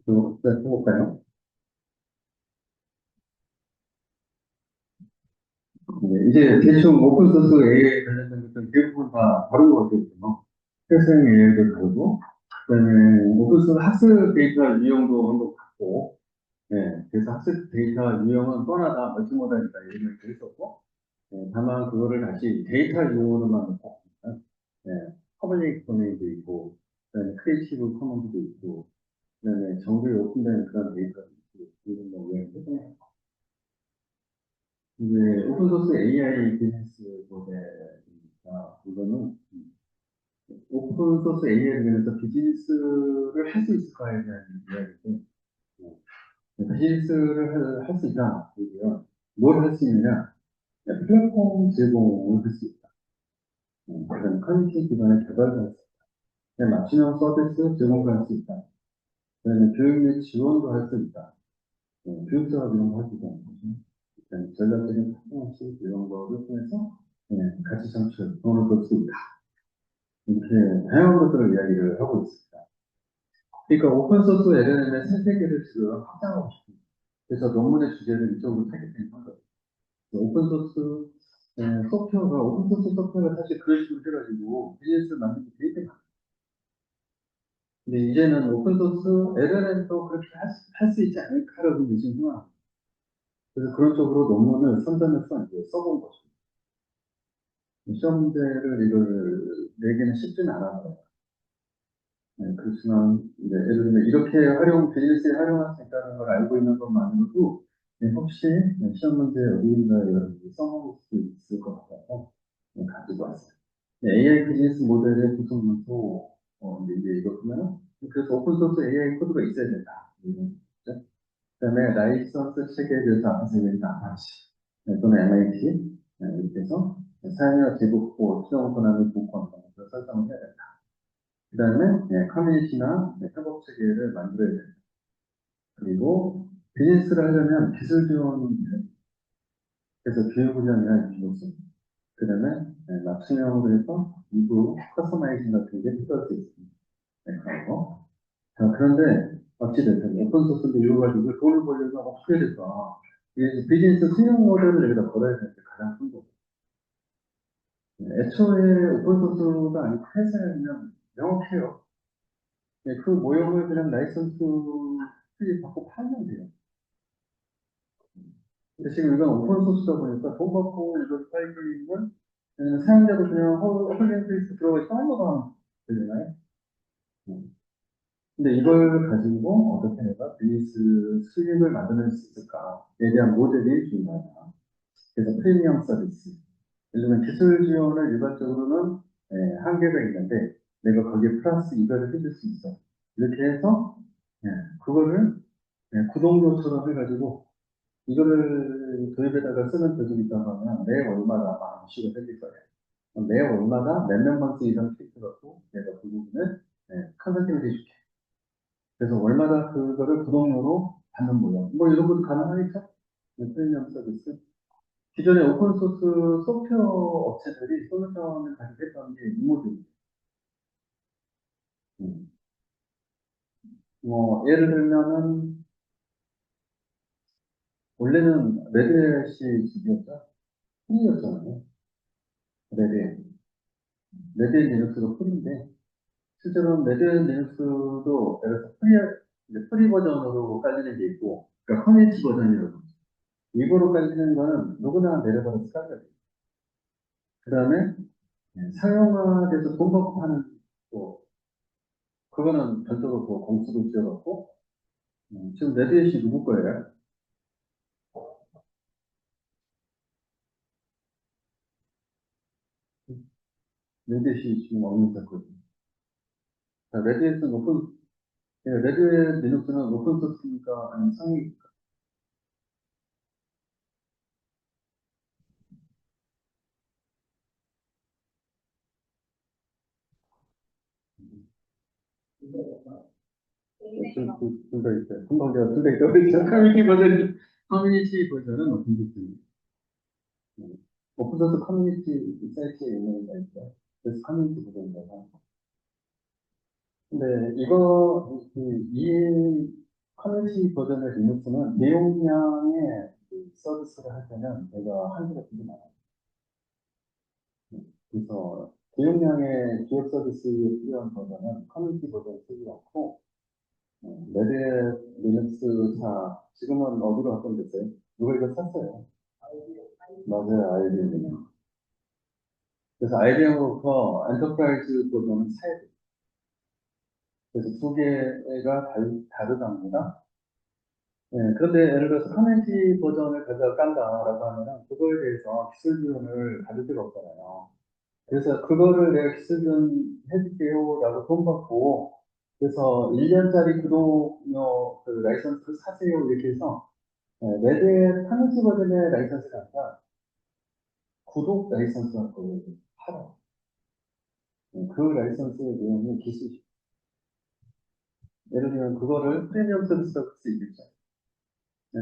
네, 해볼까요? 네, 이제 대충 오픈소스 AI 관련된 것들 대부분 다 다른 것 같거든요. 회생 AI도 다르고, 그다음에 오픈소스 학습 데이터 유형도 한번 같고, 네, 그래서 학습 데이터 유형은 또 하나 다 멀티모달이다 이런 얘기를 했었고, 네, 다만 그거를 다시 데이터 유형으로만 놓고, 네, 퍼블릭 도메인도 있고, 그다음에 크리에이티브 커먼드도 있고, 그다음에 정보에 오픈된 그런 데이터도 있고, 이런 거 유형인데, 이제 오픈소스 AI 비즈니스 모델이니까 이거는 오픈소스 AI를 위해서 비즈니스를 할 수 있을까에 대한 이야기인데 비즈니스를 할 수 있다. 그러면 뭘 할 수 있느냐? 플랫폼 제공을 할 수 있다. 그다음 커뮤니티 기반의 개발을 할 수 있다. 맞춤형 서비스 제공을 할 수 있다. 그다음에 교육 및 지원도 할 수 있다. 교육 사업 이런 거 할 수 있다는 거죠. 전략적인 파트너십 이런 거를 통해서 가치 창출, 돈을 벌 수 있다. 이렇게 다양한 것들을 이야기를 하고 있습니다. 그러니까 오픈소스 LLM의 생태계를 지금 확장하고 싶습니다. 그래서 논문의 주제를 이쪽으로 타겟팅한 거예요. 오픈소스 오픈소스 소프트웨어가 사실 그런 식으로 해가지고 비즈니스를 만들기 되게 많아요. 근데 이제는 오픈소스 LLM도 그렇게 할 수 있지 않을까라고 요즘 생각합니다. 그래서 그런 쪽으로 논문을 선점해서 이제 써본 거죠. 시험 문제를 이걸 내기는 쉽지는 않아요. 네, 그렇지만 이제 예를 들면 이렇게 비즈니스에 활용할 수 있다는 걸 알고 있는 것만으로도 혹시 시험 문제 어디인가에 여러분들이 써먹을 수 있을 것 같아서 가지고 왔어요. AI 비즈니스 모델의 구성 요소, 이제 이거 보면 그래서 오픈소스 AI 코드가 있어야 된다. 이런 거죠. 그다음에 라이선스 체계에 대해서 앞에서 얘기한 아파치 또는 MIT 이렇게 해서 사용자 제공고 수용 권한을 보권 설정을 해야 된다. 그 다음에 커뮤니티나 협업 체계를 만들어야 된다. 그리고 비즈니스를 하려면 기술 지원이 돼요. 그래서 교육 훈련이나 기술성. 그 다음에 맞춤형으로 해서 일부 커스터마이징 같은 게 필요할 수 있습니다. 그런 거. 자, 그런데 어찌됐든 오픈소스도 이거 가지고 돈을 벌려면 어떻게 될까? 이게 비즈니스 수용 모델을 여기다 걸어야 되는 게 가장 큰 거고. 애초에 오픈소스가 아니고 회사면 명확해요. 그 모형을 그냥 라이선스 수입 받고 팔면 돼요. 근데 지금 이건 오픈소스다 보니까 돈 받고 이걸 팔고 있는 사용자도 그냥 홀링페이스 들어가서 다운로드 되잖아요. 근데 이걸 가지고 어떻게 내가 비즈니스 수익을 만들어낼 수 있을까에 대한 모델이 중요하다. 그래서 프리미엄 서비스. 예를 들면 기술 지원을 일반적으로는 한계가 있는데 내가 거기에 플러스 이거를 해줄 수 있어. 이렇게 해서 그거를 구독료처럼 해가지고 이거를 도입에다가 쓰는 조직이 있다고 하면 매 월마다 아마 이슈가 생길 거예요. 매 월마다 몇 명만 수 이상 클릭 해갖고 내가 그 부분을 컨설팅을 해줄게. 그래서 월마다 그거를 구독료로 받는 모양. 뭐 이런 것도 가능하니까 프리미엄 서비스. 기존의 오픈소스 소프트웨어 업체들이 솔루션을 가지고 했던 게 이 모델입니다. 음. 뭐 예를 들면은 원래는 레드햇이 집이었죠. 풀이었잖아요. 레드햇. 레드햇 리눅스가 풀인데 실제로는 레드햇 리눅스도 그래서 이제 프리 버전으로 깔리는 게 있고 그러니까 커뮤니티 버전이라고 일부러 깔리는 거는 누구나 내려받아서 깔려요. 그 다음에 사용화돼서 돈 받고 하는 또 그거는 별도로 그 공수도 지어갖고 지금 레드햇이 누구 거예요? 레드햇이 지금 어느 거거든요. 레드햇은 레드햇 리눅스는 오픈 소스니까 아니면 상위 둘다 있어요. 금방 제가 둘다 있다고 그랬죠. 커뮤니티 버전은 오픈 소스입니다. 오픈 소스 커뮤니티 사이트에 있는 거 있죠. 그래서 커뮤니티 버전이라고 하는 거. 근데 이거 커뮤니티 버전의 리눅스는 대용량의 그 서비스를 할 때는 내가 한계가 되게 많아요. 그래서 대용량의 기업 서비스에 필요한 버전은 커뮤니티 버전을 쓰지 않고, 레드 리눅스 지금은 어디로 바꾼댔어요? 누가 이거 샀어요? 맞아요, IBM이요. 그래서 IBM으로부터 엔터프라이즈 버전은 사야 돼요. 그래서 두 개가 다르답니다. 그런데 예를 들어서 커뮤니티 버전을 가져 깐다라고 하면은 그거에 대해서 기술 지원을 받을 필요 없잖아요. 그래서 그거를 내가 기술 지원 해줄게요라고 돈 받고, 그래서 1년짜리 구독료 그 라이선스를 사세요 이렇게 해서, 레드의 커뮤니티 버전의 라이선스가 아니라 구독 라이선스라는 걸 팔아요. 그 라이선스의 내용이 기술, 예를 들면 그거를 프리미엄 서비스라고 할 수 있겠죠.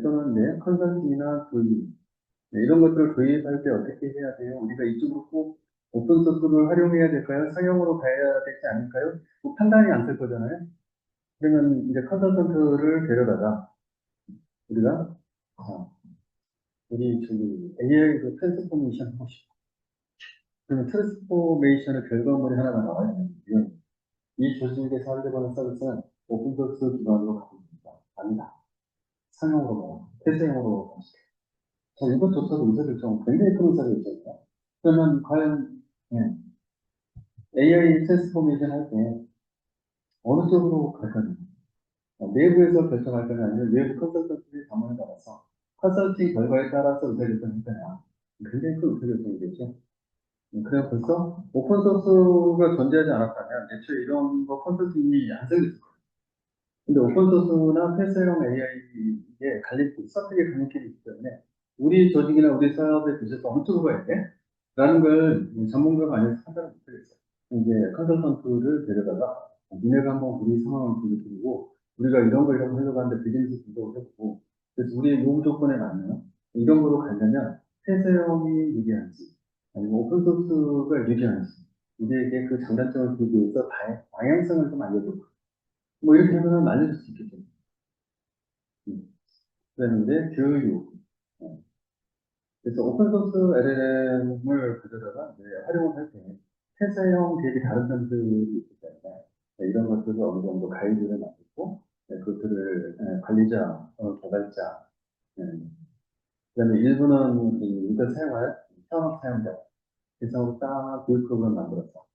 또는 컨설팅이나 도입, 이런 것들을 도입할 때 어떻게 해야 돼요? 우리가 이쪽으로 꼭 오픈소스를 활용해야 될까요? 상용으로 가야 되지 않을까요? 뭐 판단이 안 될 거잖아요. 그러면 이제 컨설턴트를 데려다가 우리가 우리 저기 AI로 트랜스포메이션 하고 싶어. 그러면 트랜스포메이션의 결과물이 하나가 나와요. 이 조직에서 하려고 하는 서비스는 오픈소스 기반으로 가고 있습니다. 아니다. 상용으로, 폐쇄용으로 가시죠. 자, 이것조차도 의사결정 굉장히 큰 의사결정이다. 그러면 과연 AI 트랜스포메이션 할 때 어느 쪽으로 갈 거냐? 내부에서 결정할 거냐, 아니면 외부 컨설턴트의 자문에 따라서 컨설팅 결과에 따라서 의사결정할 거냐? 굉장히 큰 의사결정이겠죠. 그래서 벌써 오픈소스가 존재하지 않았다면 애초에 이런 거 컨설팅이 안 생겼을 거예요. 근데 오픈소스나 폐쇄형 AI의 갈림길, 선택의 갈림길이 있기 때문에 우리 조직이나 우리 사업에 비해서 어느 쪽으로 가야 돼? 라는 걸 전문가가 아니어서 판단을 못하겠어요. 이제 컨설턴트를 데려다가 니네가 한번 우리 상황을 보여드리고 우리가 이런 걸 하려고 하는데 비즈니스 분석을 해보고, 그래서 우리의 요구 조건에 맞는 이런 거로 가려면 폐쇄형이 유리한지 아니면 오픈소스가 유리한지 우리에게 그 장단점을 비교해서 방향성을 좀 알려주고 뭐 이렇게 하면 알려줄 수 있겠죠. 그랬는데 교육. 그래서 오픈소스 LLM을 가져다가 이제 활용을 할 때 폐쇄형 대비 다른 점들이 있기 때문에 이런 것들을 어느 정도 가이드를 만들고 그것들을 관리자, 개발자, 예, 그다음에 일부는 이걸 사용할 현업 사용자, 그래서 딱 교육 프로그램 만들어서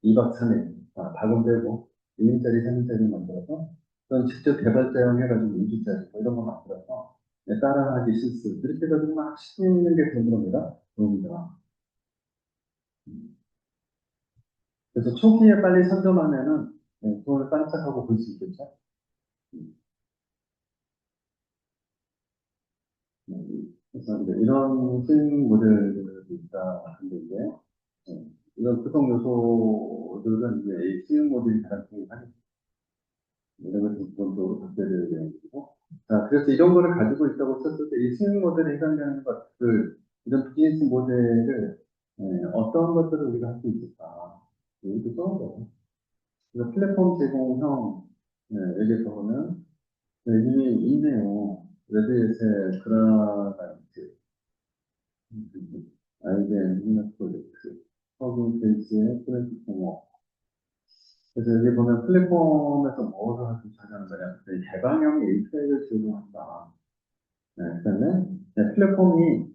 2박 3일, 박은 빼고 2일짜리, 3일짜리 만들어서 또는 직접 개발자용 해가지고 2주짜리 뭐 이런 거 만들어서 따라하기 실습 이렇게 해가지고 막 시키는 게 그런 겁니다. 그럽니다. 그래서 초기에 빨리 선점하면은 그걸 깜짝하고 볼 수 있겠죠. 그래서 이제 이런 수익 모델들이 있다. 근데 이제 이런 구성 요소들은 이제 이 수익 모델이 가장 중요하죠. 이런 것을 기본적으로 바뀌어야 되는 거고. 자, 그래서 이런 거를 가지고 있다고 썼을 때 이 수익 모델에 해당되는 것들, 이런 비즈니스 모델을 어떤 것들을 우리가 할 수 있을까? 이렇게 써는 거예요. 그래서 플랫폼 제공형, 여기에서 보면 이미 있네요. 레드햇의 그라나이트, 아이젠 비즈니스 프로젝트, 허그 베이스의 플랫폼. 그래서 여기 보면 플랫폼에서 뭐를 하고 잘하는 거냐. 개방형 API를 제공한다. 그다음에 플랫폼이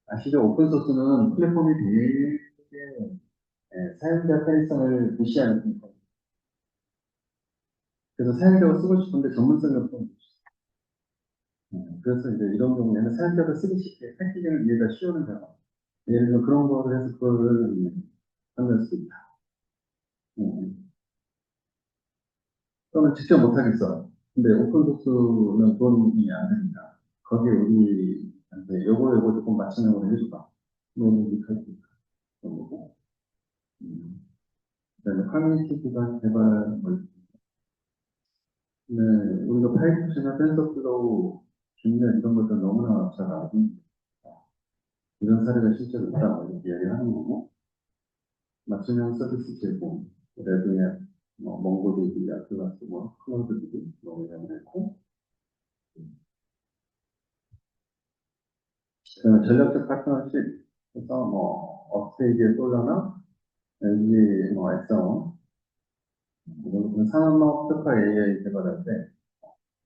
아시죠? 오픈소스는 플랫폼이 되게 사용자 편의성을 무시하는 플랫폼. 그래서 사용자가 쓰고 싶은데 전문성이 없는. 그래서 이제 이런 경우에는 사용자가 쓰기 쉽게 패키징을 위에다 씌우는 경우. 예를 들어 그런 거를 해서 그거를 판매할 수 있다. 또는 직접 못하겠어. 근데 오픈소스는 돈이 안 됩니다. 거기에 우리한테 요거 조금 맞춤형으로 해줘봐. 뭐 이렇게 할수 있다. 그런 거고. 그다음에 커뮤니티 기반 개발 뭐 네, 우리가 파이썬이나 텐서플로우, 빅넷 이런 것들 너무나 잘 알고 이런 사례가 실제로 있다 이렇게 이야기를 하는 거고, 맞춤형 서비스 제공, 레드앱, 몽고DB, 아틀라스, 클라우드DB 운영을 했고, 전략적 파트너십, 그래서 업스테이지의 솔라나, LG, 엑사원, 이런 산업 특화 AI 개발할 때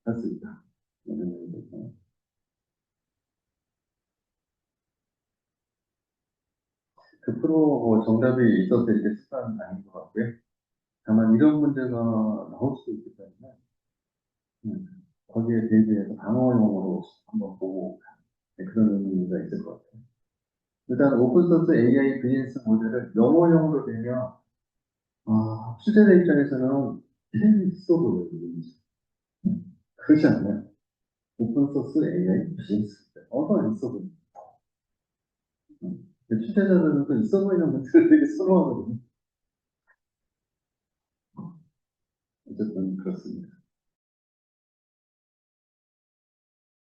할 수 있다. 그 프로 정답이 있어서 이렇게 습관 아닌 것 같고요. 다만 이런 문제가 나올 수도 있기 때문에 거기에 대비해서 방어용으로 한번 보고 그런 의미가 있을 것 같아요. 일단 오픈소스 AI 비즈니스 모델을 영어용으로 되면 투자자 입장에서는 재밌어 보여요. 그렇지 않나요? 오픈소스 AI 비즈니스 얼마나 있어 보여요. 투자자들은 그 있어 보이는 문제를 되게 선호하거든요. 어쨌든 그렇습니다.